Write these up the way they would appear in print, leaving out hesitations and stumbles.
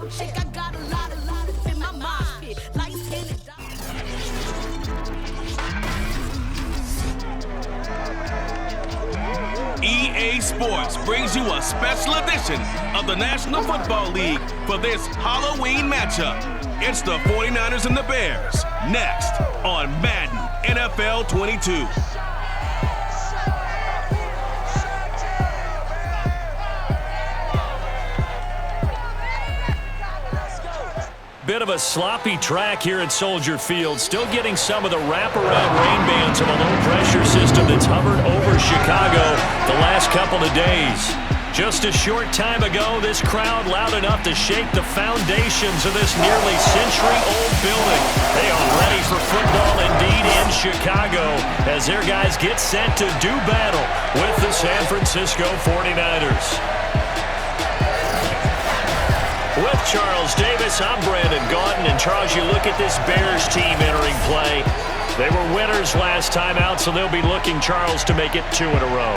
Shake, I got a lot in my mind pit. Light skin and dark. EA Sports brings you a special edition of the National Football League for this Halloween matchup. It's the 49ers and the Bears, next on Madden NFL 22. Bit of a sloppy track here at Soldier Field. Still getting some of the wraparound rain bands of a low-pressure system that's hovered over Chicago the last couple of days. Just a short time ago, this crowd loud enough to shake the foundations of this nearly century-old building. They are ready for football indeed in Chicago as their guys get set to do battle with the San Francisco 49ers. With Charles Davis, I'm Brandon Gaudin. And Charles, you look at this Bears team entering play. They were winners last time out, so they'll be looking, Charles, to make it 2 in a row.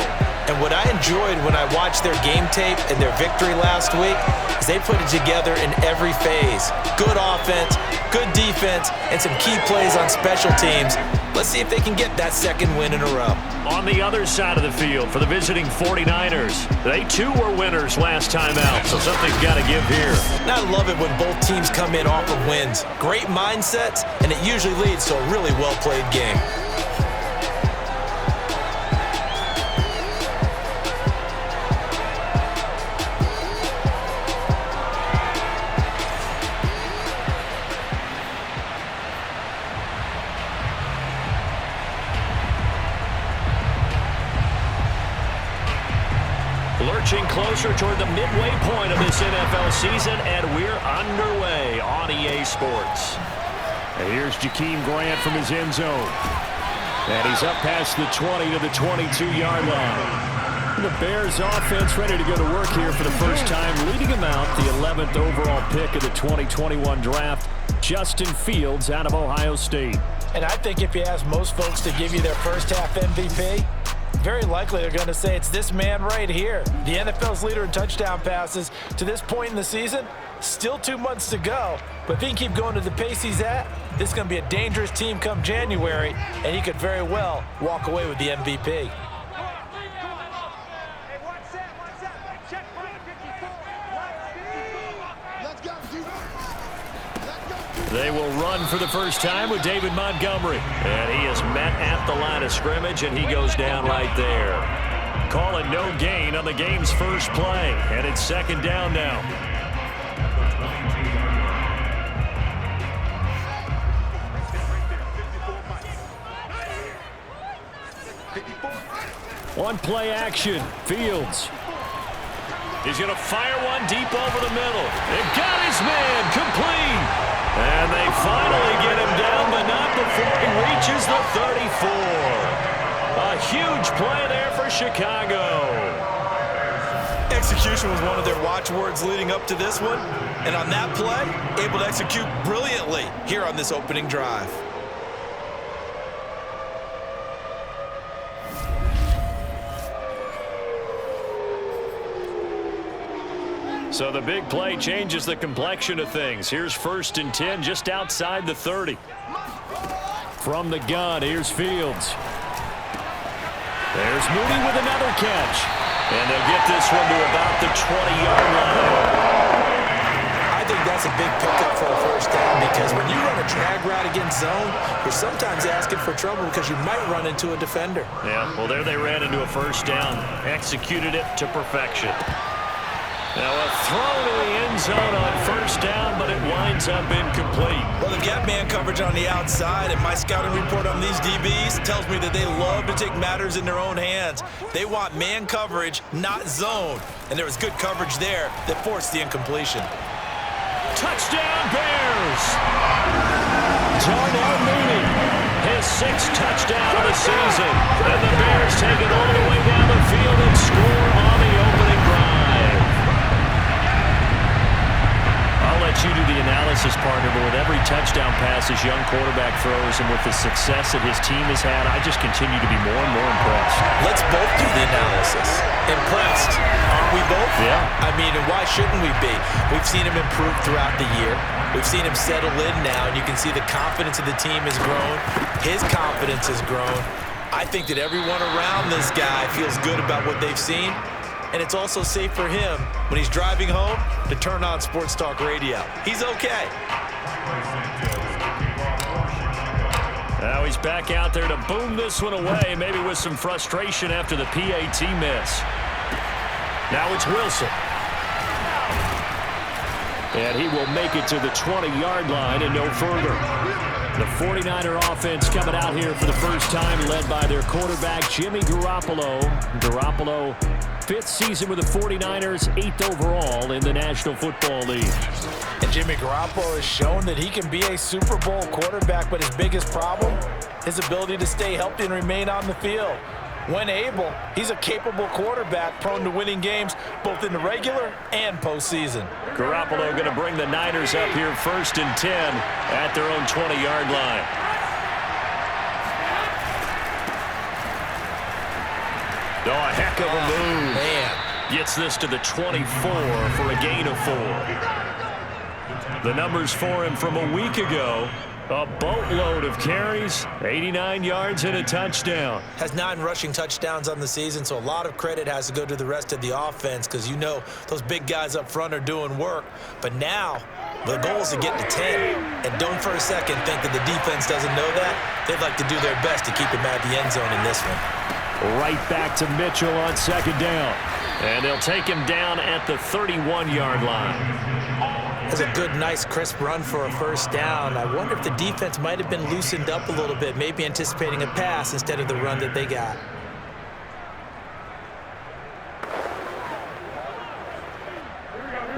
And what I enjoyed when I watched their game tape and their victory last week is they put it together in every phase. Good offense, good defense, and some key plays on special teams. Let's see if they can get that second win in a row. On the other side of the field for the visiting 49ers, they too were winners last time out, so something's got to give here. And I love it when both teams come in off of wins. Great mindsets, and it usually leads to a really well-played game. Lurching closer toward the midway point of this NFL season, and we're underway on EA Sports. And here's Jakeem Grant from his end zone. And he's up past the 20 to the 22-yard line. The Bears offense ready to go to work here for the first time, leading them out the 11th overall pick of the 2021 draft, Justin Fields out of Ohio State. And I think if you ask most folks to give you their first half MVP, very likely they're going to say it's this man right here. The NFL's leader in touchdown passes to this point in the season. Still 2 months to go, but if he can keep going to the pace he's at, this is going to be a dangerous team come January, and he could very well walk away with the MVP. They will run for the first time with David Montgomery. And he is met at the line of scrimmage, and he goes down right there. Call it no gain on the game's first play. And it's second down now. One play action. Fields. He's going to fire one deep over the middle. They've got his man complete. And they finally get him down, but not before he reaches the 34. A huge play there for Chicago. Execution was one of their watchwords leading up to this one. And on that play, able to execute brilliantly here on this opening drive. So the big play changes the complexion of things. Here's 1st and 10 just outside the 30. From the gun, here's Fields. There's Mooney with another catch. And they'll get this one to about the 20-yard line. I think that's a big pickup for a first down because when you run a drag route against zone, you're sometimes asking for trouble because you might run into a defender. Yeah, well, there they ran into a first down. Executed it to perfection. Now a throw to the end zone on first down, but it winds up incomplete. Well, they've got man coverage on the outside, and my scouting report on these DBs tells me that they love to take matters in their own hands. They want man coverage, not zone. And there was good coverage there that forced the incompletion. Touchdown, Bears! Darnell Mooney, his 6th touchdown of the season. And the Bears take it all the way down the field and score on the opening drive. I'll let let you do the analysis, partner, but with every touchdown pass his young quarterback throws and with the success that his team has had, I just continue to be more and more impressed. Let's both do the analysis. Impressed. Aren't we both? Yeah. I mean, and why shouldn't we be? We've seen him improve throughout the year. We've seen him settle in now, and you can see the confidence of the team has grown. His confidence has grown. I think that everyone around this guy feels good about what they've seen. And it's also safe for him when he's driving home to turn on Sports Talk Radio. He's okay. Now he's back out there to boom this one away, maybe with some frustration after the PAT miss. Now it's Wilson. And he will make it to the 20-yard line and no further. The 49er offense coming out here for the first time, led by their quarterback, Jimmy Garoppolo. Garoppolo, 5th season with the 49ers, 8th overall in the National Football League. And Jimmy Garoppolo has shown that he can be a Super Bowl quarterback, but his biggest problem, his ability to stay healthy and remain on the field. When able, he's a capable quarterback prone to winning games both in the regular and postseason. Garoppolo going to bring the Niners up here 1st and 10 at their own 20-yard line. Oh, a heck of a move. Man. Gets this to the 24 for a gain of 4. The numbers for him from a week ago. A boatload of carries, 89 yards and a touchdown. Has 9 rushing touchdowns on the season, so a lot of credit has to go to the rest of the offense because you know those big guys up front are doing work. But now the goal is to get to 10. And don't for a second think that the defense doesn't know that. They'd like to do their best to keep him out of the end zone in this one. Right back to Mitchell on 2nd down. And they'll take him down at the 31-yard line. That's a good, nice, crisp run for a 1st down. I wonder if the defense might have been loosened up a little bit, maybe anticipating a pass instead of the run that they got.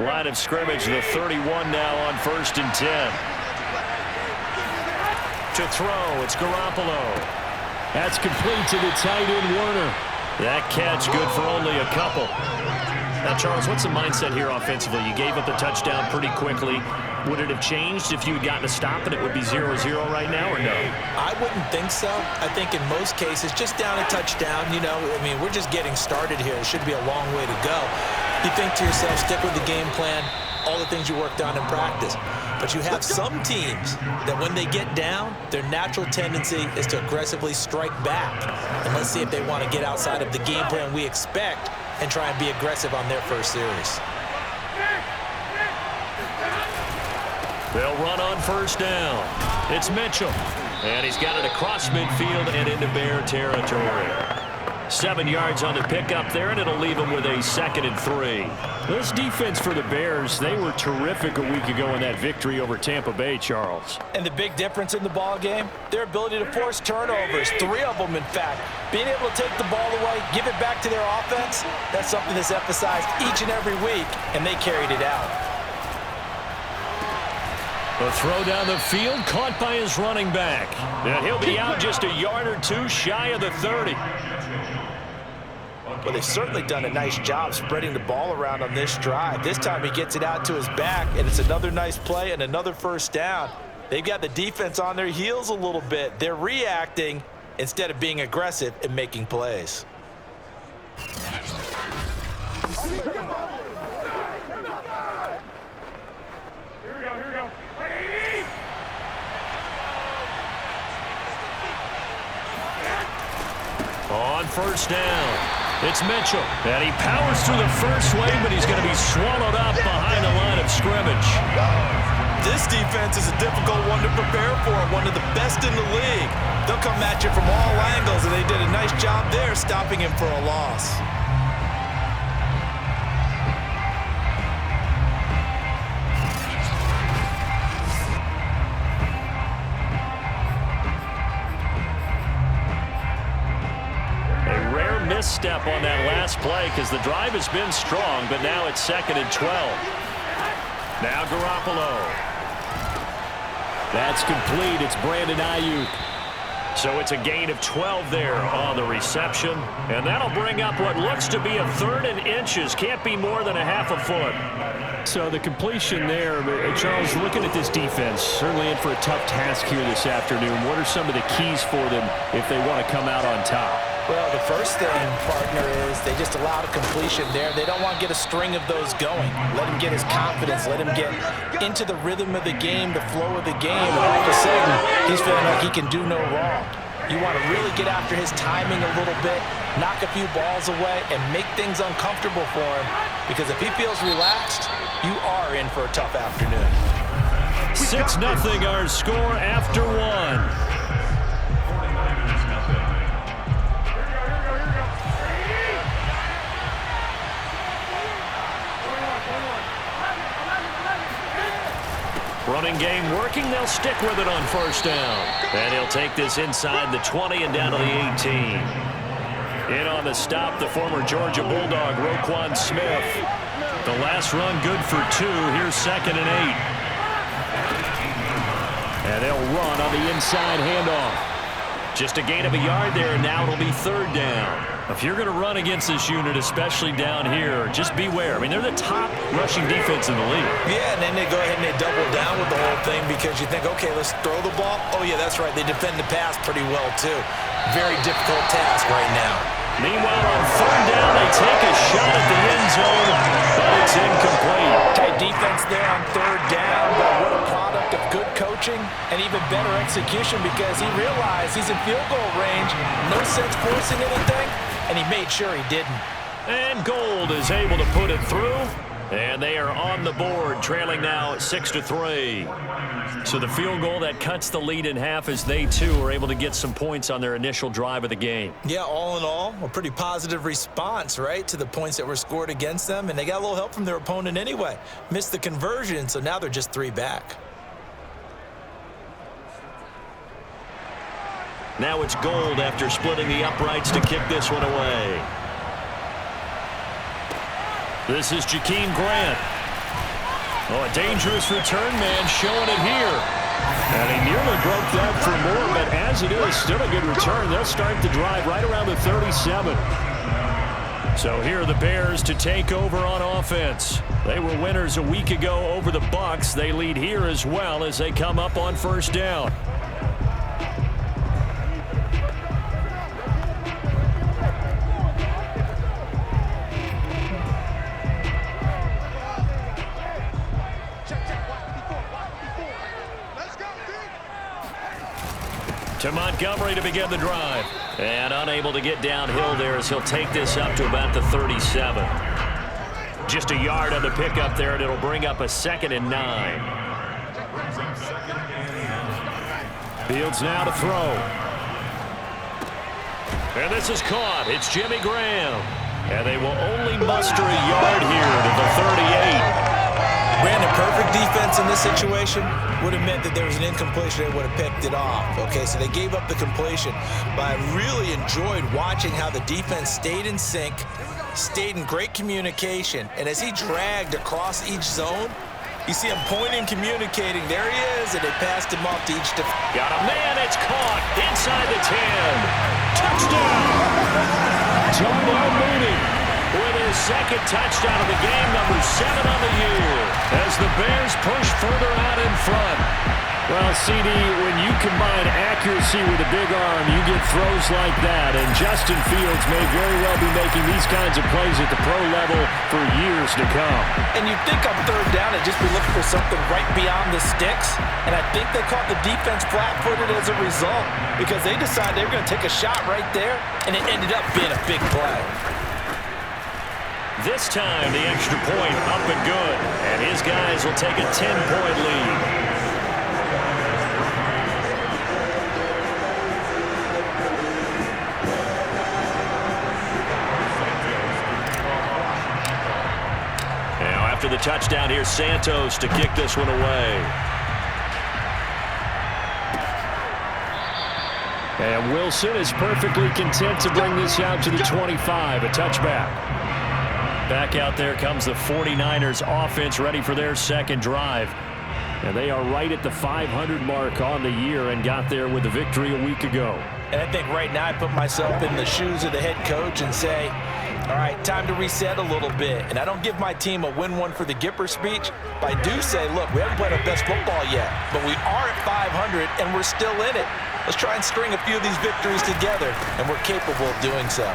Line of scrimmage, the 31 now on 1st and 10. To throw, it's Garoppolo. That's complete to the tight end, Warner. That catch good for only a couple. Now, Charles, what's the mindset here offensively? You gave up the touchdown pretty quickly. Would it have changed if you had gotten a stop and it would be 0-0 right now, or no? I wouldn't think so. I think in most cases, just down a touchdown, you know, I mean, we're just getting started here. It should be a long way to go. You think to yourself, stick with the game plan, all the things you worked on in practice. But you have some teams that when they get down, their natural tendency is to aggressively strike back. And let's see if they want to get outside of the game plan we expect and try and be aggressive on their first series. They'll run on 1st down. It's Mitchell. And he's got it across midfield and into Bear territory. 7 yards on the pickup there, and it'll leave him with a 2nd and 3. This defense for the Bears, they were terrific a week ago in that victory over Tampa Bay, Charles. And the big difference in the ball game, their ability to force turnovers, 3 of them in fact. Being able to take the ball away, give it back to their offense, that's something that's emphasized each and every week, and they carried it out. The throw down the field, caught by his running back. And he'll be out just a yard or 2 shy of the 30. Well, they've certainly done a nice job spreading the ball around on this drive. This time he gets it out to his back, and it's another nice play and another 1st down. They've got the defense on their heels a little bit. They're reacting instead of being aggressive and making plays. On 1st down, it's Mitchell. And he powers through the first wave, but he's going to be swallowed up behind the line of scrimmage. This defense is a difficult one to prepare for, one of the best in the league. They'll come at you from all angles, and they did a nice job there stopping him for a loss. Misstep on that last play because the drive has been strong, but now it's 2nd and 12. Now Garoppolo. That's complete. It's Brandon Ayuk. So it's a gain of 12 there on the reception, and that'll bring up what looks to be a 3rd and inches. Can't be more than a half a foot. So the completion there, Charles, looking at this defense, certainly in for a tough task here this afternoon. What are some of the keys for them if they want to come out on top? Well, the first thing, partner, is they just allowed a completion there. They don't want to get a string of those going. Let him get his confidence. Let him get into the rhythm of the game, the flow of the game, and all of a sudden, he's feeling like he can do no wrong. You want to really get after his timing a little bit, knock a few balls away, and make things uncomfortable for him, because if he feels relaxed, you are in for a tough afternoon. 6-0 our score after one. Running game working. They'll stick with it on first down. And he'll take this inside the 20 and down to the 18. In on the stop, the former Georgia Bulldog, Roquan Smith. The last run good for 2. Here's 2nd and 8. And they'll run on the inside handoff. Just a gain of a yard there, and now it'll be 3rd down. If you're going to run against this unit, especially down here, just beware. I mean, they're the top rushing defense in the league. Yeah, and then they go ahead and they double down with the whole thing because you think, okay, let's throw the ball. Oh, yeah, that's right. They defend the pass pretty well, too. Very difficult task right now. Meanwhile, on 3rd down, they take a shot at the end zone, but it's incomplete. Tight defense there on 3rd down, but what a product of good coaching and even better execution, because he realized he's in field goal range, no sense forcing anything, and he made sure he didn't. And Gold is able to put it through, and they are on the board, trailing now 6-3. So the field goal that cuts the lead in half as they, too, are able to get some points on their initial drive of the game. Yeah, all in all, a pretty positive response, right, to the points that were scored against them, and they got a little help from their opponent anyway. Missed the conversion, so now they're just 3 back. Now it's Gold after splitting the uprights to kick this one away. This is Jakeem Grant. Oh, a dangerous return man showing it here. And he nearly broke that for more, but as it is, still a good return. They'll start the drive right around the 37. So here are the Bears to take over on offense. They were winners a week ago over the Bucs. They lead here as well as they come up on first down. To Montgomery to begin the drive. And unable to get downhill there as he'll take this up to about the 37. Just a yard on the pickup there, and it'll bring up a 2nd and 9. Fields now to throw. And this is caught. It's Jimmy Graham. And they will only muster a yard here to the 38. Brandon, perfect defense in this situation would have meant that there was an incompletion. They would have picked it off. Okay, so they gave up the completion. But I really enjoyed watching how the defense stayed in sync, stayed in great communication. And as he dragged across each zone, you see him pointing, communicating. There he is, and they passed him off to each defense. Got a man. It's caught inside the 10. Touchdown. Darnell Mooney with his 2nd touchdown of the game, number 7 on the year, as the Bears push further out in front. Well, CD, when you combine accuracy with a big arm, you get throws like that, and Justin Fields may very well be making these kinds of plays at the pro level for years to come. And you'd think on 3rd down, they'd just be looking for something right beyond the sticks, and I think they caught the defense flat-footed as a result, because they decided they were going to take a shot right there, and it ended up being a big play. This time, the extra point up and good. And his guys will take a 10-point lead. Now, after the touchdown, here's Santos to kick this one away. And Wilson is perfectly content to bring this out to the 25, a touchback. Back out there comes the 49ers offense, ready for their 2nd drive. And they are right at the 500 mark on the year and got there with the victory a week ago. And I think right now I put myself in the shoes of the head coach and say, All right, time to reset a little bit. And I don't give my team a win one for the Gipper speech, but I do say, look, we haven't played our best football yet, but we are at 500 and we're still in it. Let's try and string a few of these victories together, and we're capable of doing so.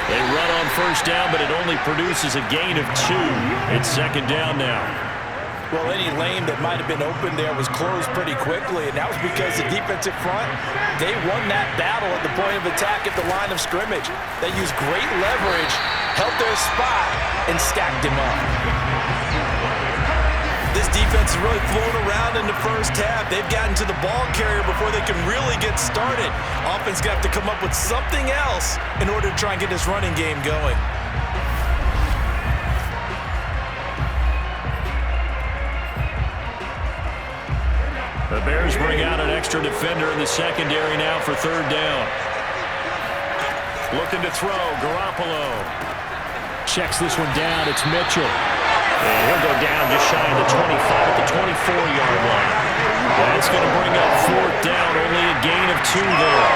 They run on first down, but it only produces a gain of 2. It's second down now. Well, any lane that might have been open there was closed pretty quickly, and that was because the defensive front, they won that battle at the point of attack at the line of scrimmage. They used great leverage, held their spot, and stacked him up. This defense is really flown around in the first half. They've gotten to the ball carrier before they can really get started. Offense got to come up with something else in order to try and get this running game going. The Bears bring out an extra defender in the secondary now for third down. Looking to throw, Garoppolo. Checks this one down, it's Mitchell. And he'll go down just shy of the 25 at the 24-yard line. That's going to bring up fourth down, only a gain of 2 there.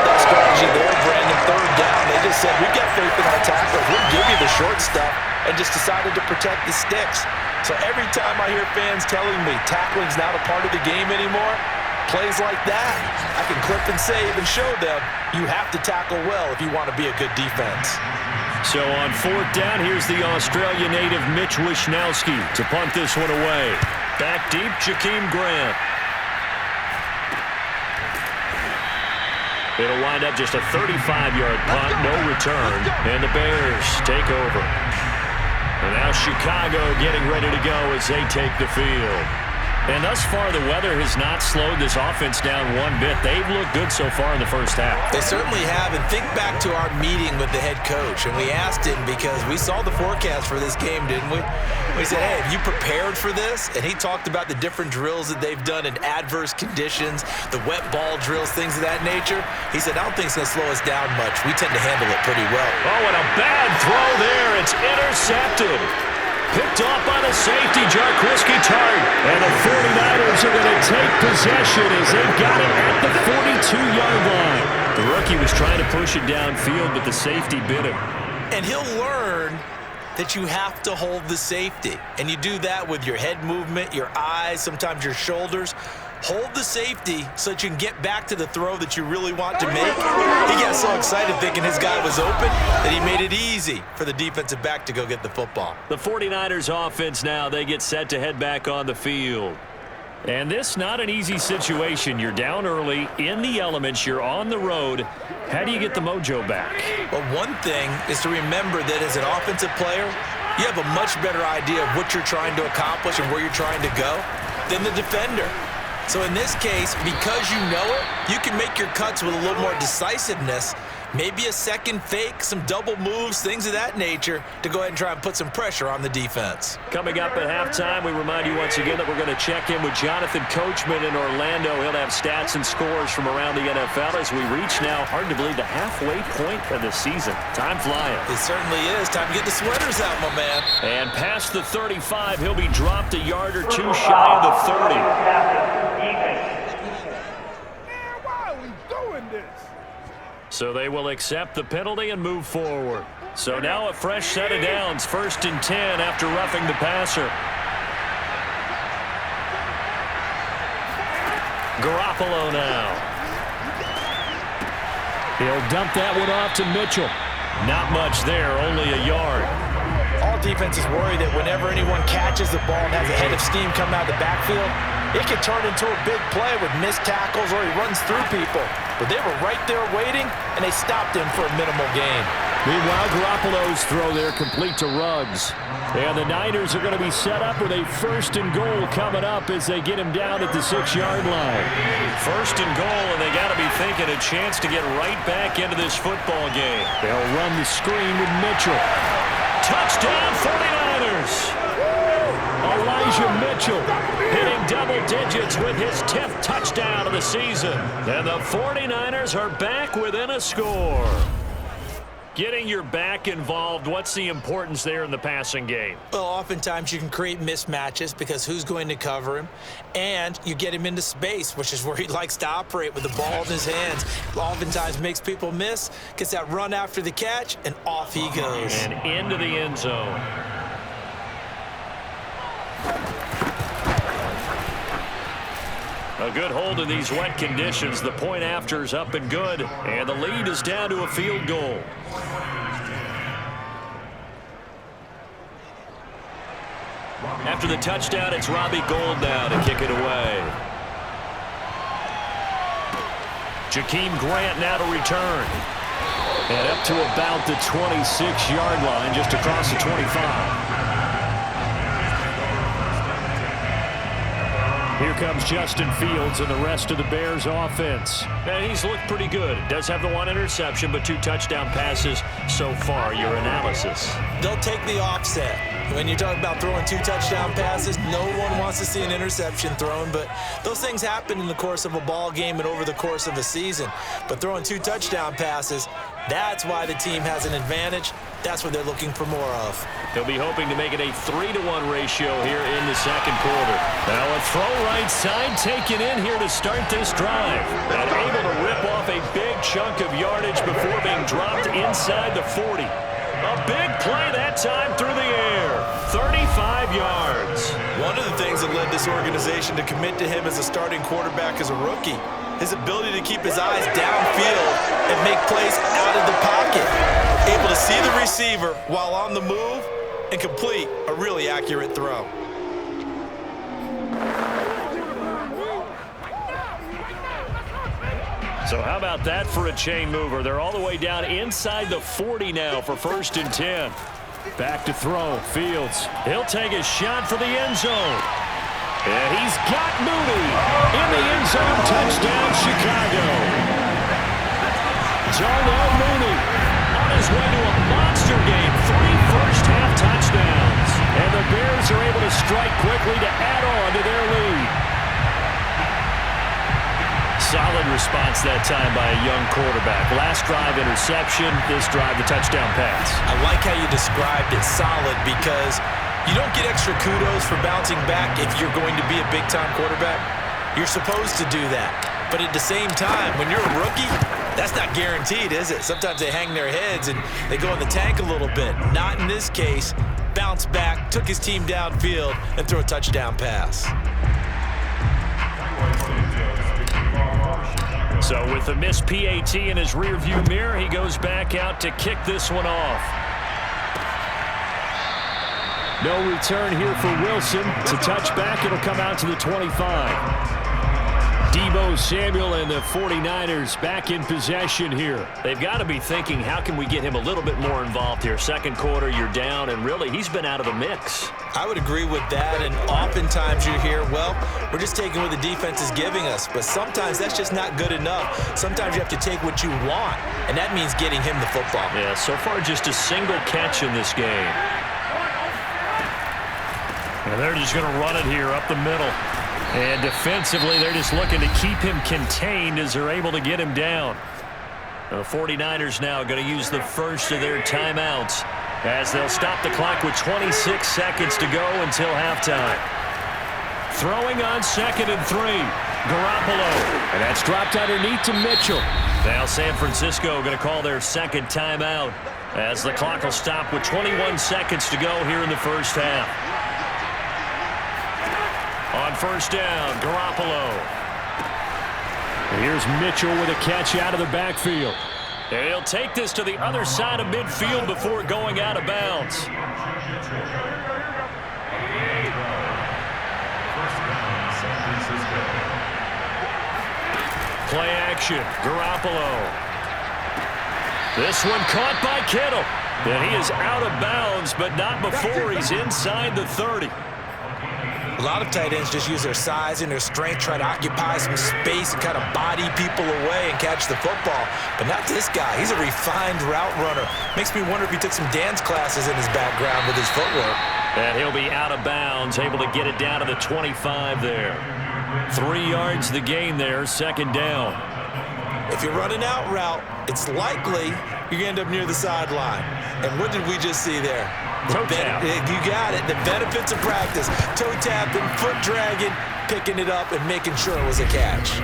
That strategy there, Brandon, third down. They just said, we got faith in our tackles. We'll give you the short stuff, and just decided to protect the sticks. So every time I hear fans telling me tackling's not a part of the game anymore, plays like that, I can clip and save and show them you have to tackle well if you want to be a good defense. So on fourth down, here's the Australia native Mitch Wishnowski to punt this one away. Back deep, Jakeem Grant. It'll wind up just a 35-yard punt, no return, and the Bears take over. And now Chicago getting ready to go as they take the field. And thus far, the weather has not slowed this offense down one bit. They've looked good so far in the first half. They certainly have. And think back to our meeting with the head coach. And we asked him because we saw the forecast for this game, didn't we? We said, hey, have you prepared for this? And he talked about the different drills that they've done in adverse conditions, the wet ball drills, things of that nature. He said, I don't think it's going to slow us down much. We tend to handle it pretty well. Oh, and a bad throw there. It's intercepted. Picked off by the safety, Jarquiski Tart. And the 49ers are going to take possession as they've got it at the 42-yard line. The rookie was trying to push it downfield, but the safety bit him. And he'll learn that you have to hold the safety. And you do that with your head movement, your eyes, sometimes your shoulders. Hold the safety so that you can get back to the throw that you really want to make. He got so excited thinking his guy was open that he made it easy for the defensive back to go get the football. The 49ers offense now, they get set to head back on the field. And this not an easy situation. You're down early, in the elements, you're on the road. How do you get the mojo back? Well, one thing is to remember that as an offensive player, you have a much better idea of what you're trying to accomplish and where you're trying to go than the defender. So in this case, because you know it, you can make your cuts with a little more decisiveness, maybe a second fake, some double moves, things of that nature, to go ahead and try and put some pressure on the defense. Coming up at halftime, we remind you once again that we're going to check in with Jonathan Coachman in Orlando. He'll have stats and scores from around the NFL as we reach now, hard to believe, the halfway point of the season. Time flying. It certainly is. Time to get the sweaters out, my man. And past the 35, he'll be dropped a yard or two shy of the 30. So they will accept the penalty and move forward. So now a fresh set of downs, 1st and 10 after roughing the passer. Garoppolo now. He'll dump that one off to Mitchell. Not much there, only a yard. All defenses worry that whenever anyone catches the ball and has a head of steam come out of the backfield, it can turn into a big play with missed tackles or he runs through people. But they were right there waiting, and they stopped him for a minimal gain. Meanwhile, Garoppolo's throw there complete to Ruggs. And the Niners are going to be set up with a 1st and goal coming up as they get him down at the 6-yard line. 1st and goal, and they got to be thinking a chance to get right back into this football game. They'll run the screen with Mitchell. Touchdown 49ers! Elijah Mitchell hitting double digits with his 10th touchdown of the season. And the 49ers are back within a score. Getting your back involved, what's the importance there in the passing game? Well, oftentimes you can create mismatches because who's going to cover him? And you get him into space, which is where he likes to operate with the ball in his hands. Oftentimes makes people miss, gets that run after the catch, and off he goes. And into the end zone. A good hold in these wet conditions. The point after is up and good, and the lead is down to a field goal. After the touchdown, it's Robbie Gould now to kick it away. Jakeem Grant now to return. And up to about the 26-yard line, just across the 25. Here comes Justin Fields and the rest of the Bears offense. And he's looked pretty good. Does have the one interception, but 2 touchdown passes so far. Your analysis. They'll take the offset. When you talk about throwing 2 touchdown passes, no one wants to see an interception thrown, but those things happen in the course of a ball game and over the course of a season. But throwing 2 touchdown passes, that's why the team has an advantage. That's what they're looking for more of. They'll be hoping to make it a 3-to-1 ratio here in the second quarter. Now a throw right side taken in here to start this drive. And able to rip off a big chunk of yardage before being dropped inside the 40. A big play that time through the air. 35 yards. One of the things that led this organization to commit to him as a starting quarterback as a rookie, his ability to keep his eyes downfield and make plays out of the pocket. Able to see the receiver while on the move and complete a really accurate throw. So how about that for a chain mover? They're all the way down inside the 40 now for 1st and 10. Back to throw. Fields. He'll take a shot for the end zone. And he's got Mooney in the end zone. Touchdown, Chicago. Darnell Mooney on his way to a monster game. 3 first-half touchdowns. And the Bears are able to strike quickly to add on to their lead. Solid response that time by a young quarterback. Last drive interception, this drive the touchdown pass. I like how you described it solid because you don't get extra kudos for bouncing back if you're going to be a big-time quarterback. You're supposed to do that. But at the same time, when you're a rookie, that's not guaranteed, is it? Sometimes they hang their heads and they go in the tank a little bit. Not in this case. Bounce back, took his team downfield, and threw a touchdown pass. So with the missed PAT in his rearview mirror, he goes back out to kick this one off. No return here for Wilson. To touch back, it'll come out to the 25. Deebo Samuel and the 49ers back in possession here. They've got to be thinking, how can we get him a little bit more involved here? Second quarter, you're down, and really, he's been out of the mix. I would agree with that, and oftentimes you hear, well, we're just taking what the defense is giving us, but sometimes that's just not good enough. Sometimes you have to take what you want, and that means getting him the football. Yeah, so far just a single catch in this game. And they're just going to run it here up the middle. And defensively, they're just looking to keep him contained as they're able to get him down. The 49ers now going to use the first of their timeouts as they'll stop the clock with 26 seconds to go until halftime. Throwing on 2nd and 3. Garoppolo. And that's dropped underneath to Mitchell. Now San Francisco going to call their second timeout as the clock will stop with 21 seconds to go here in the first half. On first down, Garoppolo. And here's Mitchell with a catch out of the backfield. And he'll take this to the other side of midfield before going out of bounds. Play action, Garoppolo. This one caught by Kittle. And he is out of bounds, but not before he's inside the 30. A lot of tight ends just use their size and their strength, try to occupy some space and kind of body people away and catch the football. But not this guy. He's a refined route runner. Makes me wonder if he took some dance classes in his background with his footwork. And he'll be out of bounds, able to get it down to the 25 there. 3 yards the gain there, second down. If you're running out route, it's likely you're going to end up near the sideline. And what did we just see there? Toe tap. You got it. The benefits of practice. Toe tapping, foot dragging, picking it up, and making sure it was a catch.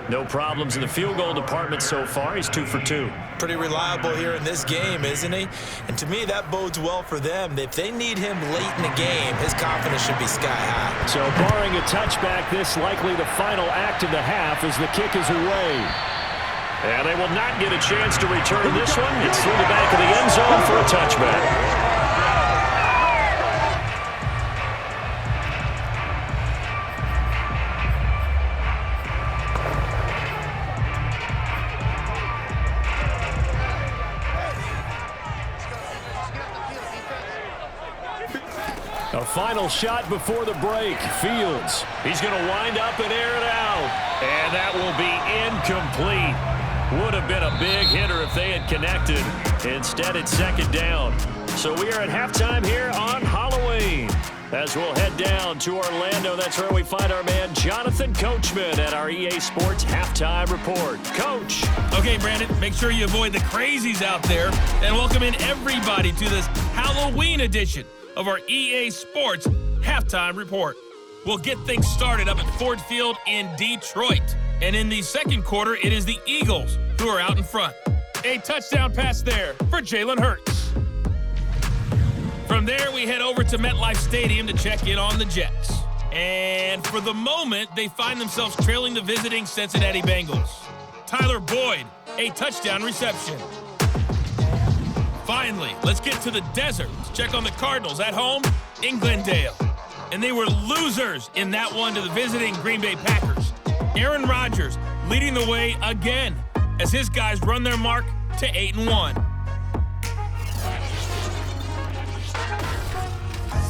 No problems in the field goal department so far. He's 2 for 2. Pretty reliable here in this game, isn't he? And to me, that bodes well for them. If they need him late in the game, his confidence should be sky high. So barring a touchback, this likely the final act of the half as the kick is away. And they will not get a chance to return this one. It's through the back of the end zone for a touchback. A final shot before the break. Fields. He's going to wind up and air it out. And that will be incomplete. Would have been a big hitter if they had connected. Instead, it's second down. So we are at halftime here on Halloween. As we'll head down to Orlando, that's where we find our man Jonathan Coachman at our EA Sports Halftime Report. Coach. Okay, Brandon, make sure you avoid the crazies out there and welcome in everybody to this Halloween edition of our EA Sports Halftime Report. We'll get things started up at Ford Field in Detroit. And in the second quarter, it is the Eagles who are out in front. A touchdown pass there for Jalen Hurts. From there, we head over to MetLife Stadium to check in on the Jets. And for the moment, they find themselves trailing the visiting Cincinnati Bengals. Tyler Boyd, a touchdown reception. Finally, let's get to the desert to check on the Cardinals at home in Glendale. And they were losers in that one to the visiting Green Bay Packers. Aaron Rodgers leading the way again as his guys run their mark to 8-1.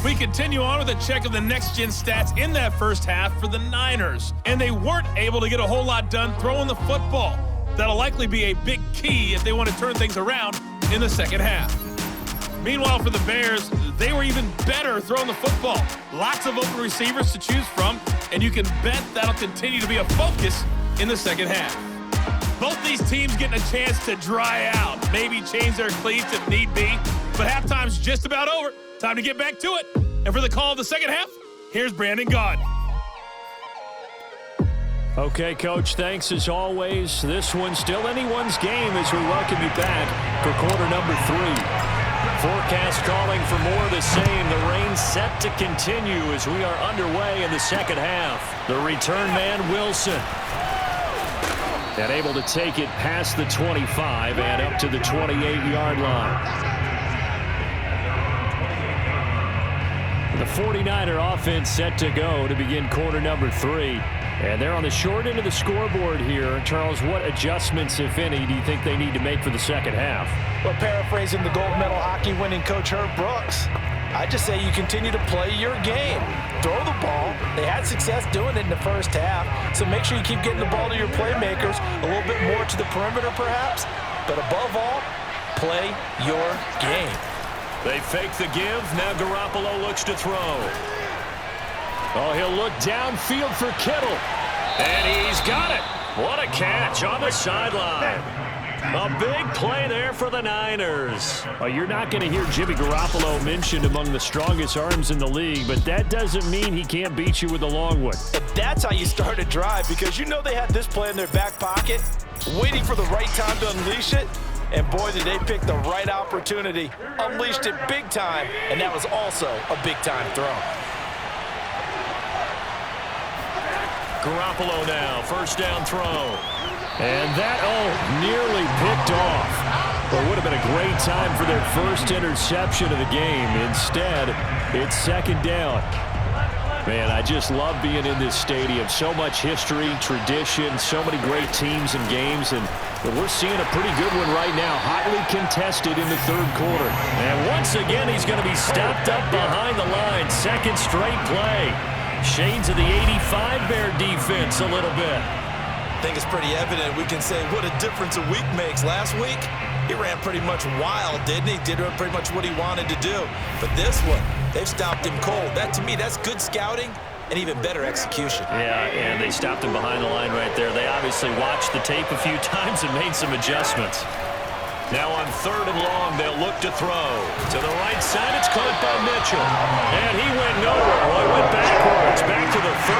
We continue on with a check of the next-gen stats in that first half for the Niners. And they weren't able to get a whole lot done throwing the football. That'll likely be a big key if they want to turn things around in the second half. Meanwhile, for the Bears, they were even better throwing the football. Lots of open receivers to choose from, and you can bet that'll continue to be a focus in the second half. Both these teams getting a chance to dry out, maybe change their cleats if need be, but halftime's just about over. Time to get back to it. And for the call of the second half, here's Brandon Gaudin. Okay, Coach, thanks as always. This one's still anyone's game as we welcome you back for quarter number 3. Forecast calling for more of the same. The rain set to continue as we are underway in the second half. The return man, Wilson. And able to take it past the 25 and up to the 28-yard line. The 49er offense set to go to begin quarter number 3. And they're on the short end of the scoreboard here. Charles, what adjustments, if any, do you think they need to make for the second half? Well, paraphrasing the gold medal hockey winning coach Herb Brooks, I just say you continue to play your game. Throw the ball. They had success doing it in the first half, so make sure you keep getting the ball to your playmakers, a little bit more to the perimeter perhaps, but above all, play your game. They fake the give. Now Garoppolo looks to throw. Oh, he'll look downfield for Kittle. And he's got it. What a catch on the sideline. A big play there for the Niners. Well, you're not going to hear Jimmy Garoppolo mentioned among the strongest arms in the league, but that doesn't mean he can't beat you with a long one. And that's how you start a drive, because you know they had this play in their back pocket, waiting for the right time to unleash it. And boy, did they pick the right opportunity. Unleashed it big time, and that was also a big-time throw. Garoppolo now, first down throw. And that, nearly picked off. But it would have been a great time for their first interception of the game. Instead, it's second down. Man, I just love being in this stadium. So much history, tradition, so many great teams and games. And we're seeing a pretty good one right now, hotly contested in the third quarter. And once again, he's going to be stopped up behind the line. Second straight play. Shades of the 85 Bear defense a little bit. I think it's pretty evident. We can say what a difference a week makes. Last week, he ran pretty much wild, didn't he? Did pretty much what he wanted to do. But this one, they've stopped him cold. That, to me, that's good scouting and even better execution. Yeah, and they stopped him behind the line right there. They obviously watched the tape a few times and made some adjustments. Now on 3rd and long, they'll look to throw. To the right side, it's caught by Mitchell. And he went nowhere. Well, he went backwards, back to the 33.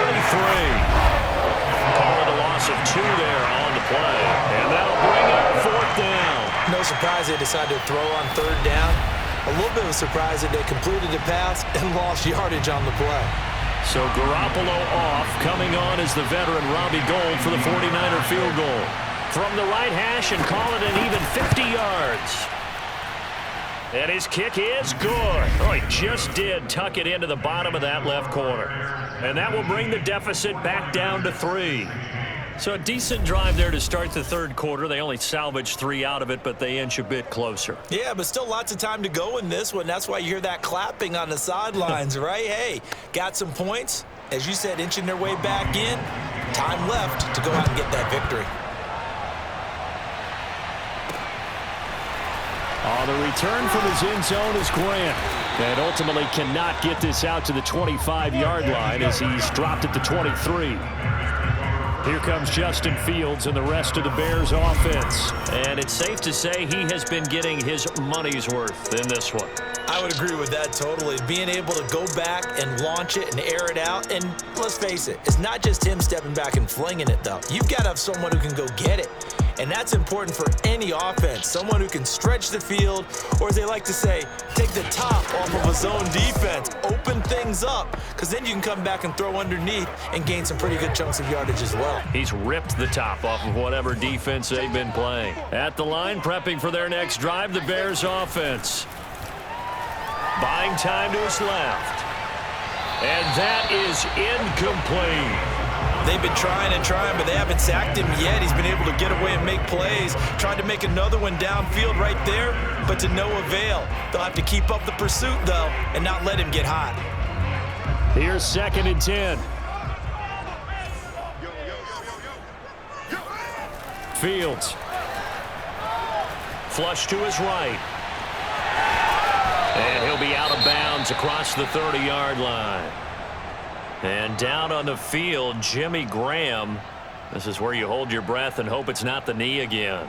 Call it a loss of 2 there on the play. And that'll bring up 4th down. No surprise they decided to throw on 3rd down. A little bit of a surprise that they completed the pass and lost yardage on the play. So Garoppolo off. Coming on is the veteran Robbie Gould for the 49er field goal. From the right hash and call it an even 50 yards. And his kick is good. Oh, he just did tuck it into the bottom of that left corner. And that will bring the deficit back down to 3. So a decent drive there to start the 3rd quarter. They only salvaged 3 out of it, but they inch a bit closer. Yeah, but still lots of time to go in this one. That's why you hear that clapping on the sidelines, right? Hey, got some points. As you said, inching their way back in. Time left to go out and get that victory. The return from his end zone is Grant. And ultimately cannot get this out to the 25-yard line as he's dropped at the 23. Here comes Justin Fields and the rest of the Bears offense. And it's safe to say he has been getting his money's worth in this one. I would agree with that totally. Being able to go back and launch it and air it out. And let's face it, it's not just him stepping back and flinging it, though. You've got to have someone who can go get it. And that's important for any offense. Someone who can stretch the field, or as they like to say, take the top off of a zone defense. Open things up, because then you can come back and throw underneath and gain some pretty good chunks of yardage as well. He's ripped the top off of whatever defense they've been playing. At the line, prepping for their next drive, the Bears offense. Buying time to his left. And that is incomplete. They've been trying and trying, but they haven't sacked him yet. He's been able to get away and make plays. Tried to make another one downfield right there, but to no avail. They'll have to keep up the pursuit, though, and not let him get hot. Here's 2nd and 10. Fields. Flush to his right. And he'll be out of bounds across the 30-yard line. And down on the field, Jimmy Graham. This is where you hold your breath and hope it's not the knee again.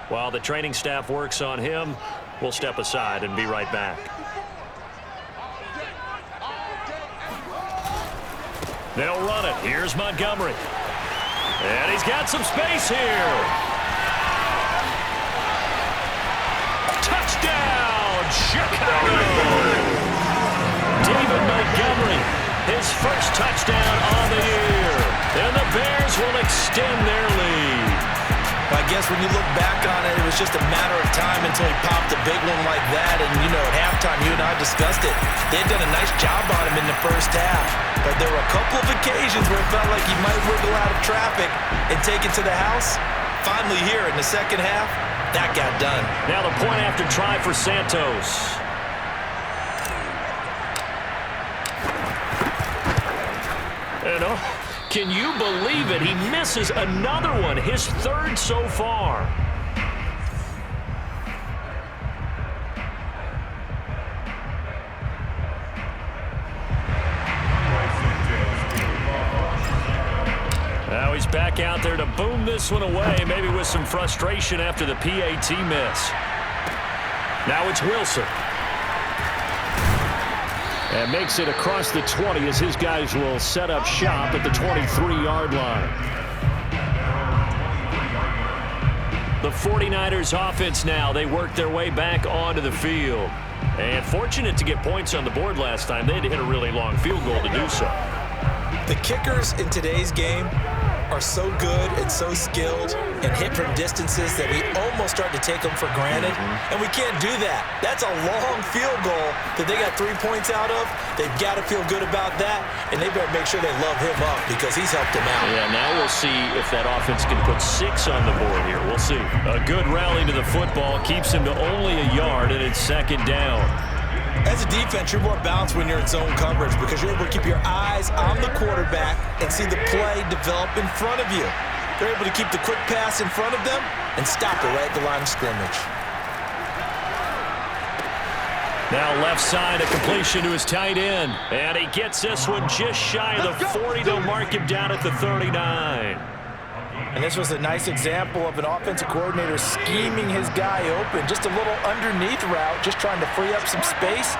While the training staff works on him, we'll step aside and be right back. They'll run it. Here's Montgomery. And he's got some space here. Touchdown, Chicago! David Montgomery, his first touchdown on the year. And the Bears will extend their lead. I guess when you look back on it, it was just a matter of time until he popped a big one like that. And, you know, at halftime, you and I discussed it. They had done a nice job on him in the first half. But there were a couple of occasions where it felt like he might wiggle out of traffic and take it to the house. Finally here in the second half, that got done. Now the point after try for Santos. And can you believe it? He misses another one, his 3rd so far. Now he's back out there to boom this one away, maybe with some frustration after the PAT miss. Now it's Wilson. And makes it across the 20 as his guys will set up shop at the 23-yard line. The 49ers offense now, they work their way back onto the field. And fortunate to get points on the board last time. They had to hit a really long field goal to do so. The kickers in today's game are so good and so skilled and hit from distances that we almost start to take them for granted. And we can't do that. That's a long field goal that they got 3 points out of. They've got to feel good about that, and they better make sure they love him up because he's helped them out. Yeah, now we'll see if that offense can put 6 on the board here. We'll see. A good rally to the football keeps him to only a yard, and it's 2nd down. As a defense, you're more balanced when you're in zone coverage because you're able to keep your eyes on the quarterback and see the play develop in front of you. They're able to keep the quick pass in front of them and stop it right at the line of scrimmage. Now left side, a completion to his tight end. And he gets this one just shy of the 40. They'll mark him down at the 39. And this was a nice example of an offensive coordinator scheming his guy open. Just a little underneath route, just trying to free up some space,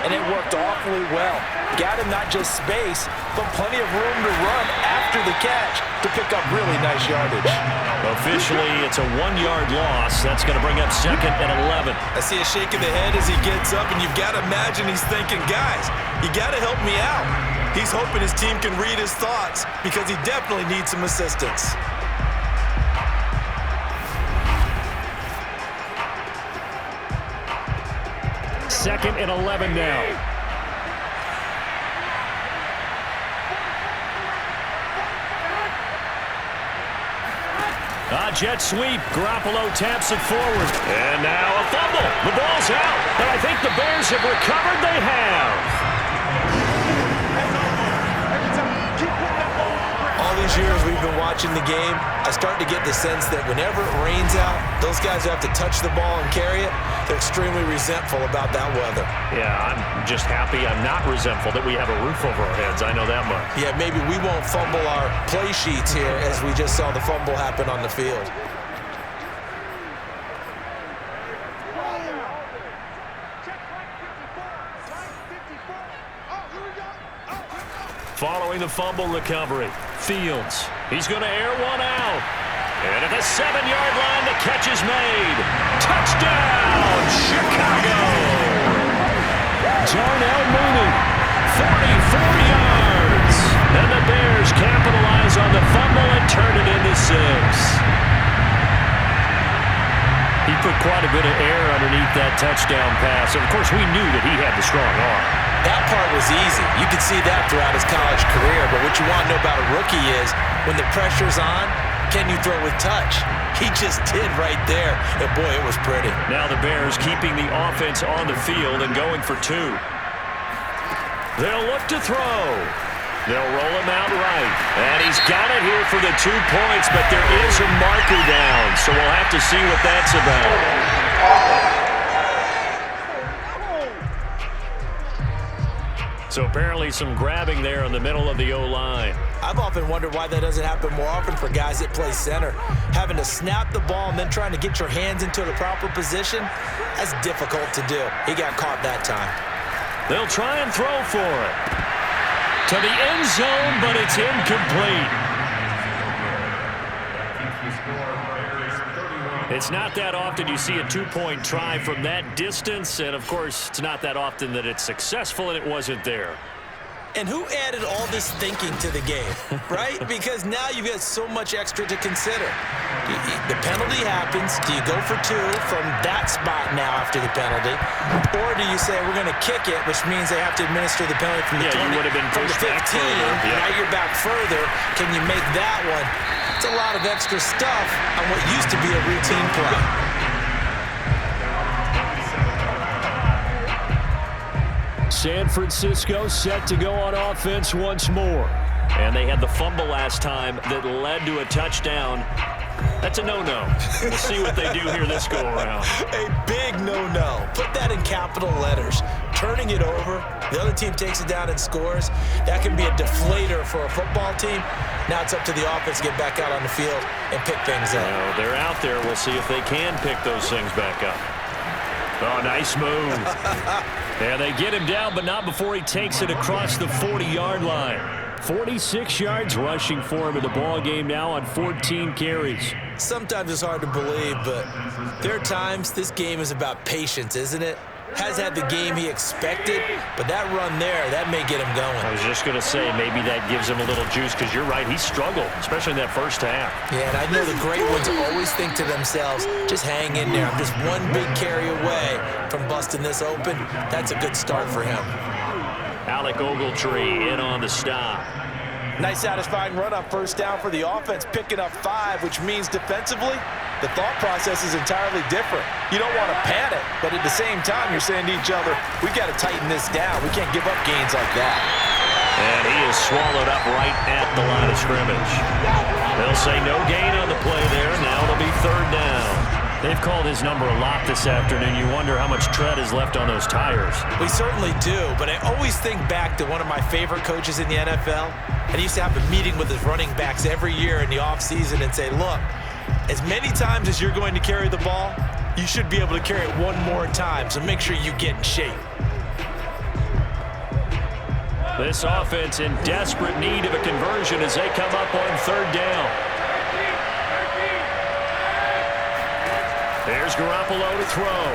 and it worked awfully well. Got him not just space, but plenty of room to run after the catch to pick up really nice yardage. Officially, it's a 1-yard loss. That's going to bring up 2nd and 11. I see a shake of the head as he gets up, and you've got to imagine he's thinking, guys, you got to help me out. He's hoping his team can read his thoughts because he definitely needs some assistance. Second and 11 now. Jet sweep. Garoppolo taps it forward. And now a fumble. The ball's out. And I think the Bears have recovered. They have. All these years we've been watching the game, I start to get the sense that whenever it rains out, those guys who have to touch the ball and carry it, they're extremely resentful about that weather. Yeah, I'm just happy I'm not resentful that we have a roof over our heads. I know that much. Yeah, maybe we won't fumble our play sheets here as we just saw the fumble happen on the field. Following the fumble recovery, Fields. He's going to air one out. And at the 7-yard line, the catch is made. Touchdown, Chicago! Darnell Mooney, 44 yards. And the Bears capitalize on the fumble and turn it into 6. He put quite a bit of air underneath that touchdown pass. Of course, we knew that he had the strong arm. That part was easy. You could see that throughout his college career. But what you want to know about a rookie is when the pressure's on, can you throw with touch? He just did right there. And, boy, it was pretty. Now the Bears keeping the offense on the field and going for 2. They'll look to throw. They'll roll him out right. And he's got it here for the 2 points, but there is a marker down. So we'll have to see what that's about. So apparently some grabbing there in the middle of the O-line. I've often wondered why that doesn't happen more often for guys that play center. Having to snap the ball and then trying to get your hands into the proper position, that's difficult to do. He got caught that time. They'll try and throw for it. To the end zone, but it's incomplete. It's not that often you see a 2-point try from that distance, and of course, it's not that often that it's successful, and it wasn't there. And who added all this thinking to the game, right? Because now you've got so much extra to consider. The penalty happens. Do you go for 2 from that spot now after the penalty? Or do you say, we're going to kick it, which means they have to administer the penalty from the 20, you would have been from the 15. Now you're back further. Can you make that one? It's a lot of extra stuff on what used to be a routine play. San Francisco set to go on offense once more. And they had the fumble last time that led to a touchdown. That's a no-no. We'll see what they do here this go-around. A big no-no. Put that in capital letters. Turning it over, the other team takes it down and scores. That can be a deflator for a football team. Now it's up to the offense to get back out on the field and pick things up. Well, they're out there. We'll see if they can pick those things back up. Oh, nice move. Yeah, they get him down, but not before he takes it across the 40-yard line. 46 yards rushing for him in the ball game now on 14 carries. Sometimes it's hard to believe, but there are times this game is about patience, isn't it? Has had the game he expected, but that run there, that may get him going. I was just going to say maybe that gives him a little juice because you're right, he struggled, especially in that first half. Yeah, and I know the great ones always think to themselves, just hang in there. I'm just one big carry away from busting this open. That's a good start for him. Alec Ogletree in on the stop. Nice satisfying run on first down for the offense, picking up 5, which means defensively, the thought process is entirely different. You don't want to panic, but at the same time, you're saying to each other, we've got to tighten this down. We can't give up gains like that. And he is swallowed up right at the line of scrimmage. They'll say no gain on the play there. Now it'll be 3rd down. They've called his number a lot this afternoon. You wonder how much tread is left on those tires. We certainly do, but I always think back to one of my favorite coaches in the NFL, and he used to have a meeting with his running backs every year in the offseason and say, look, as many times as you're going to carry the ball, you should be able to carry it one more time, so make sure you get in shape. This offense in desperate need of a conversion as they come up on third down. There's Garoppolo to throw.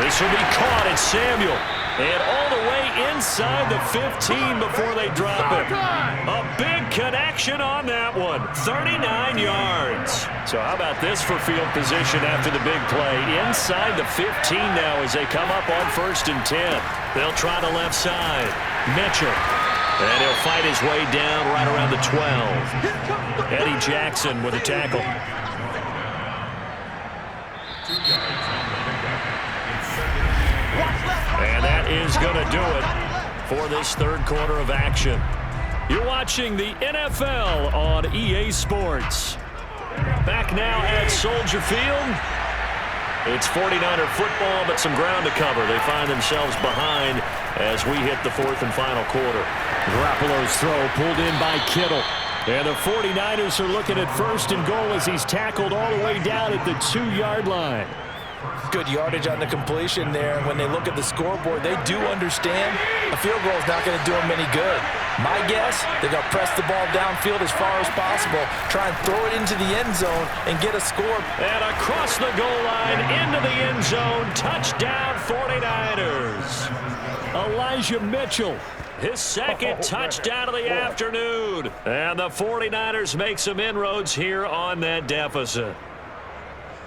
This will be caught. It's Samuel. And all the way inside the 15 before they drop it. A big connection on that one. 39 yards. So how about this for field position after the big play? Inside the 15 now as they come up on 1st and 10. They'll try the left side. Mitchell. And he'll fight his way down right around the 12. Eddie Jackson with a tackle. And that is going to do it for this third quarter of action. You're watching the NFL on EA Sports. Back now at Soldier Field. It's 49er football, but some ground to cover. They find themselves behind as we hit the fourth and final quarter. Garoppolo's throw pulled in by Kittle. And the 49ers are looking at 1st and goal as he's tackled all the way down at the 2-yard line. Good yardage on the completion there. When they look at the scoreboard, they do understand a field goal is not going to do them any good. My guess, they're going to press the ball downfield as far as possible, try and throw it into the end zone and get a score. And across the goal line, into the end zone, touchdown 49ers. Elijah Mitchell. His second touchdown of the afternoon. And the 49ers make some inroads here on that deficit.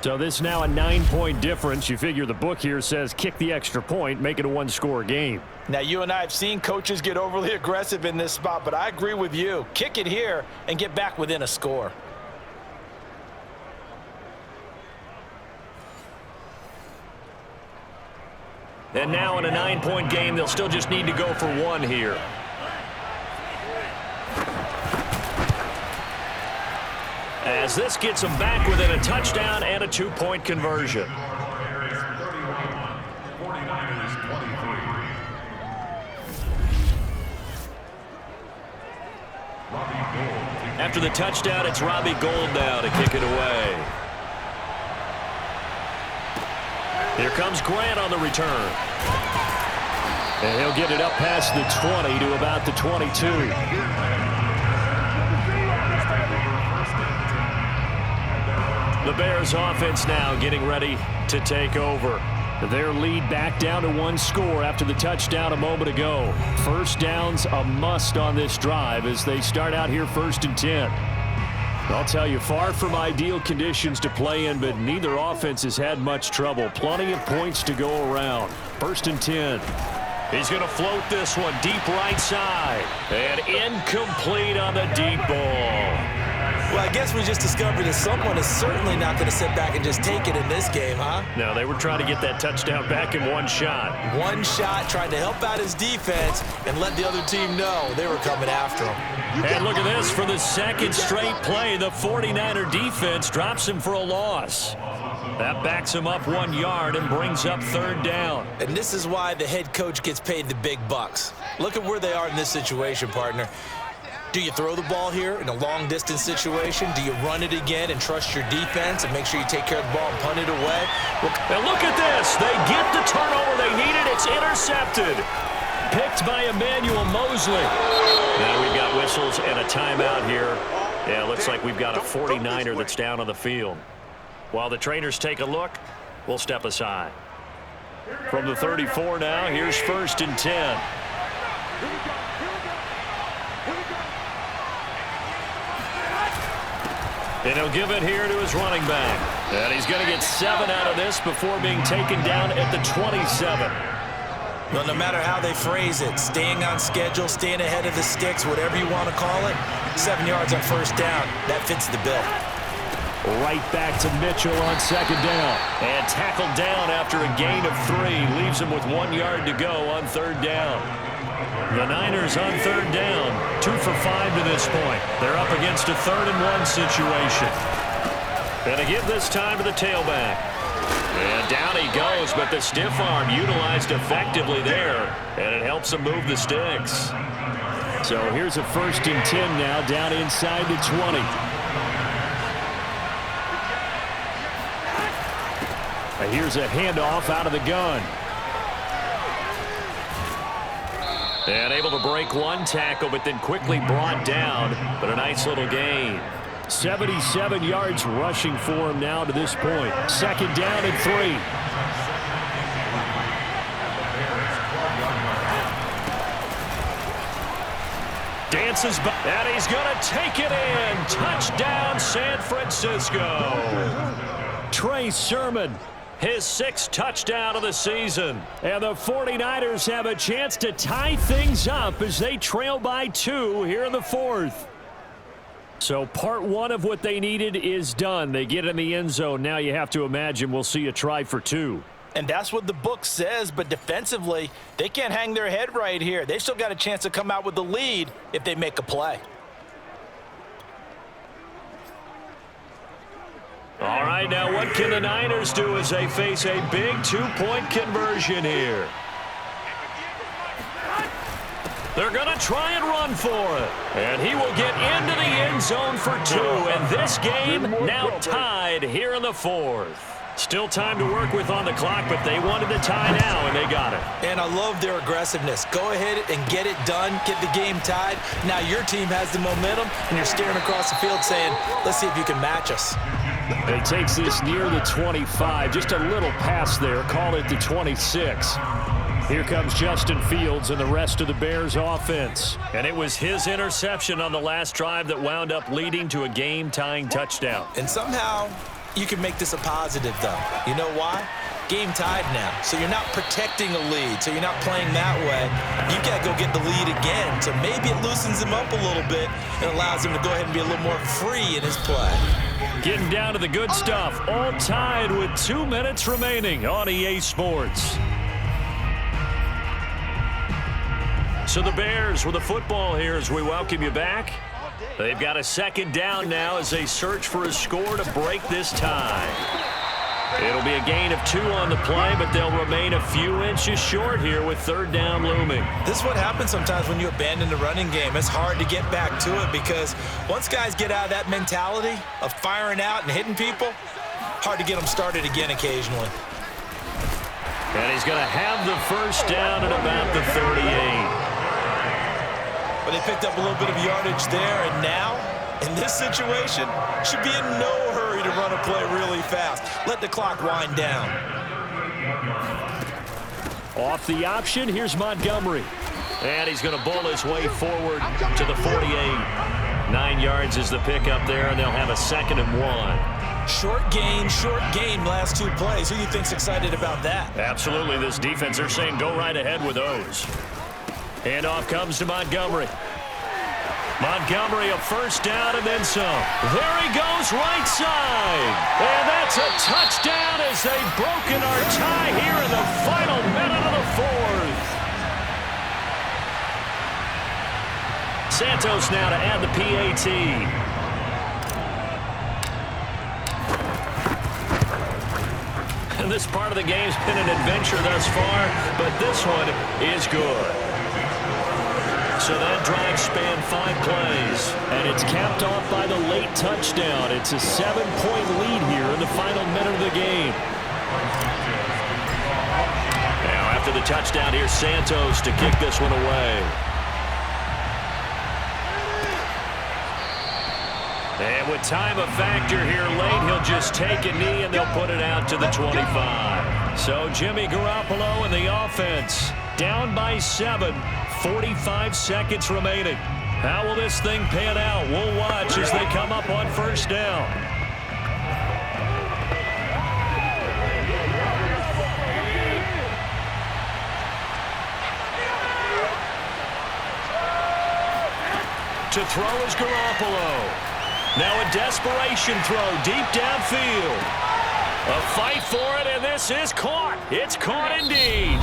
So this now a 9-point difference. You figure the book here says kick the extra point, make it a one-score game. Now, you and I have seen coaches get overly aggressive in this spot, but I agree with you. Kick it here and get back within a score. And now in a 9-point game, they'll still just need to go for one here. As this gets them back within a touchdown and a 2-point conversion. After the touchdown, it's Robbie Gould now to kick it away. Here comes Grant on the return. And he'll get it up past the 20 to about the 22. The Bears offense now getting ready to take over. Their lead back down to one score after the touchdown a moment ago. First down's a must on this drive as they start out here 1st and 10. I'll tell you, far from ideal conditions to play in, but neither offense has had much trouble. Plenty of points to go around. 1st and 10. He's going to float this one deep right side. And incomplete on the deep ball. Well, I guess we just discovered that someone is certainly not going to sit back and just take it in this game, huh? No, they were trying to get that touchdown back in one shot. One shot, trying to help out his defense and let the other team know they were coming after him. And look at this. For the second straight play, the 49er defense drops him for a loss. That backs him up 1 yard and brings up 3rd down. And this is why the head coach gets paid the big bucks. Look at where they are in this situation, partner. Do you throw the ball here in a long-distance situation? Do you run it again and trust your defense and make sure you take care of the ball and punt it away? Now look at this. They get the turnover they needed. It's intercepted. Picked by Emmanuel Mosley. Now we've got whistles and a timeout here. Yeah, looks like we've got a 49er that's down on the field. While the trainers take a look, we'll step aside. From the 34 now, here's 1st and 10. And he'll give it here to his running back. And he's going to get 7 out of this before being taken down at the 27. Well, no matter how they phrase it, staying on schedule, staying ahead of the sticks, whatever you want to call it, 7 yards on 1st down, that fits the bill. Right back to Mitchell on 2nd down. And tackled down after a gain of 3. Leaves him with 1 yard to go on 3rd down. The Niners on 3rd down. 2 for 5 to this point. They're up against a 3rd and 1 situation. And they give this time to the tailback. And down he goes, but the stiff arm utilized effectively there, and it helps him move the sticks. So here's a 1st and 10 now, down inside the 20. Here's a handoff out of the gun. And able to break one tackle, but then quickly brought down, but a nice little gain. 77 yards rushing for him now to this point. 2nd down and 3. Dances back, and he's going to take it in. Touchdown, San Francisco. Trey Sermon, his 6th touchdown of the season. And the 49ers have a chance to tie things up as they trail by 2 here in the 4th. So part 1 of what they needed is done. They get in the end zone. Now you have to imagine we'll see a try for 2. And that's what the book says, but defensively, they can't hang their head right here. They still got a chance to come out with the lead if they make a play. All right, now what can the Niners do as they face a big 2-point conversion here? They're going to try and run for it. And he will get into the end zone for 2. And this game now tied here in the 4th. Still time to work with on the clock, but they wanted to tie now, and they got it. And I love their aggressiveness. Go ahead and get it done, get the game tied. Now your team has the momentum, and you're staring across the field saying, let's see if you can match us. He takes this near the 25. Just a little pass there. Call it the 26. Here comes Justin Fields and the rest of the Bears offense. And it was his interception on the last drive that wound up leading to a game-tying touchdown. And somehow you can make this a positive, though. You know why? Game tied now, so you're not protecting a lead, so you're not playing that way. You got to go get the lead again, so maybe it loosens him up a little bit and allows him to go ahead and be a little more free in his play. Getting down to the good stuff, all tied with 2 minutes remaining on EA Sports. So the Bears with the football here as we welcome you back. They've got a 2nd down now as they search for a score to break this tie. It'll be a gain of 2 on the play, but they'll remain a few inches short here with 3rd down looming. This is what happens sometimes when you abandon the running game. It's hard to get back to it because once guys get out of that mentality of firing out and hitting people, hard to get them started again occasionally. And he's going to have the 1st down at about the 38. But they picked up a little bit of yardage there, and now, in this situation, should be in no hurry to run a play really fast. Let the clock wind down. Off the option, here's Montgomery. And he's going to bowl his way forward to the 48. 9 yards is the pickup there, and they'll have a 2nd and 1. Short gain last 2 plays. Who do you think's excited about that? Absolutely, this defense, they're saying go right ahead with those. Handoff comes to Montgomery. Montgomery, a 1st down and then some. There he goes, right side. And that's a touchdown as they've broken our tie here in the final minute of the 4th. Santos now to add the PAT. And this part of the game's been an adventure thus far, but this one is good. So that drive spanned 5 plays. And it's capped off by the late touchdown. It's a 7-point lead here in the final minute of the game. Now after the touchdown, here's Santos to kick this one away. And with time a factor here late, he'll just take a knee and they'll put it out to the 25. So Jimmy Garoppolo and the offense down by 7. 45 seconds remaining. How will this thing pan out? We'll watch as they come up on 1st down. To throw is Garoppolo. Now a desperation throw deep downfield. A fight for it, and this is caught. It's caught indeed.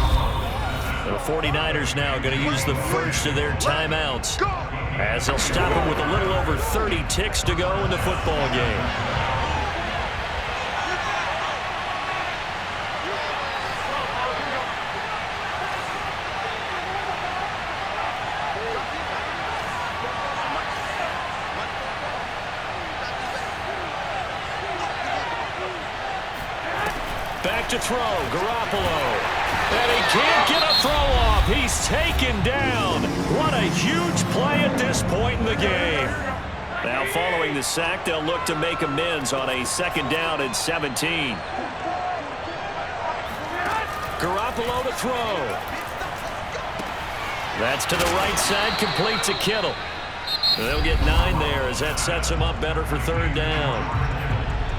The 49ers now going to use the first of their timeouts as they'll stop him with a little over 30 ticks to go in the football game. back to throw. Garoppolo. And he can't get a throw off. He's taken down. What a huge play at this point in the game. Now following the sack, they'll look to make amends on a 2nd down and 17. Garoppolo to throw. That's to the right side, complete to Kittle. They'll get 9 there as that sets them up better for 3rd down.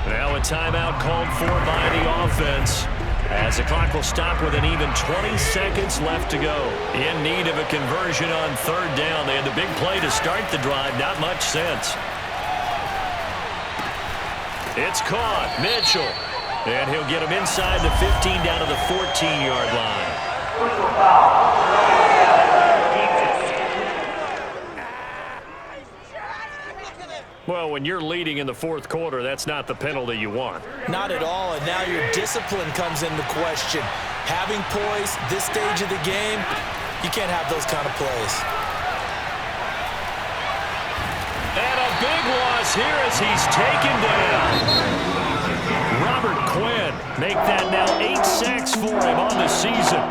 Now a timeout called for by the offense as the clock will stop with an even 20 seconds left to go. In need of a conversion on 3rd down. They had the big play to start the drive, not much sense. It's caught, Mitchell. And he'll get him inside the 15 down to the 14-yard line. Well, when you're leading in the 4th quarter, that's not the penalty you want. Not at all, and now your discipline comes into question. Having poise this stage of the game, you can't have those kind of plays. And a big loss here as he's taken down. Robert Quinn make that now 8 sacks for him on the season.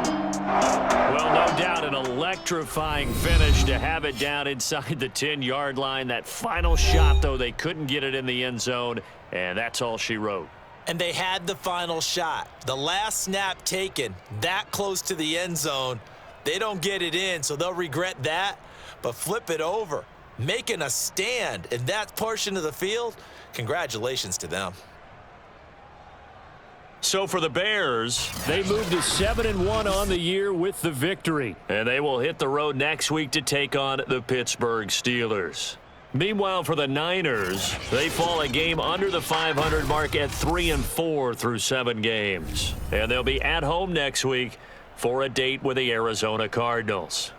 Well, no doubt an electrifying finish to have it down inside the 10-yard line. That final shot, though, they couldn't get it in the end zone, and that's all she wrote. And they had the final shot. The last snap taken that close to the end zone. They don't get it in, so they'll regret that. But flip it over, making a stand in that portion of the field, congratulations to them. So for the Bears, they moved to 7-1 on the year with the victory. And they will hit the road next week to take on the Pittsburgh Steelers. Meanwhile, for the Niners, they fall a game under the 500 mark at 3-4 through 7 games. And they'll be at home next week for a date with the Arizona Cardinals.